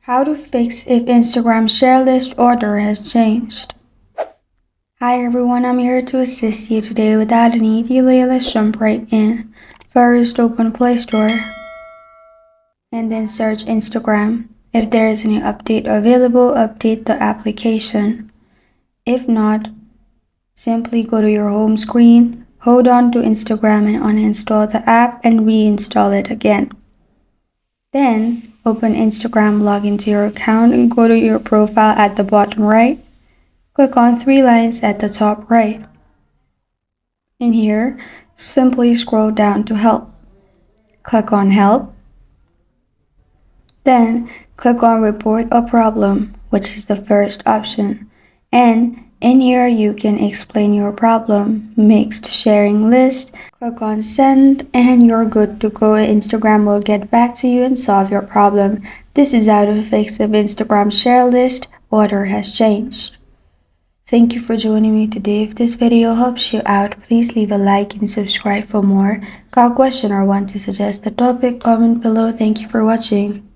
How to fix if Instagram share list order has changed. Hi everyone, I'm here to assist you today without any delay. Let's jump right in. First, open Play Store and then search Instagram. If there is any update available, update the application. If not, simply go to your home screen, hold on to Instagram and uninstall the app and reinstall it again. Then open Instagram, log into your account and go to your profile at the bottom right. Click on three lines at the top right. In here, simply scroll down to Help. Click on Help. Then click on Report a Problem, which is the first option. And in here you can explain your problem, mixed sharing list, click on Send, and you're good to go. Instagram will get back to you and solve your problem. This is how to fix if Instagram share list order has changed. Thank you for joining me today. If this video helps you out, please leave a like and subscribe for more. Got a question or want to suggest a topic? Comment below. Thank you for watching.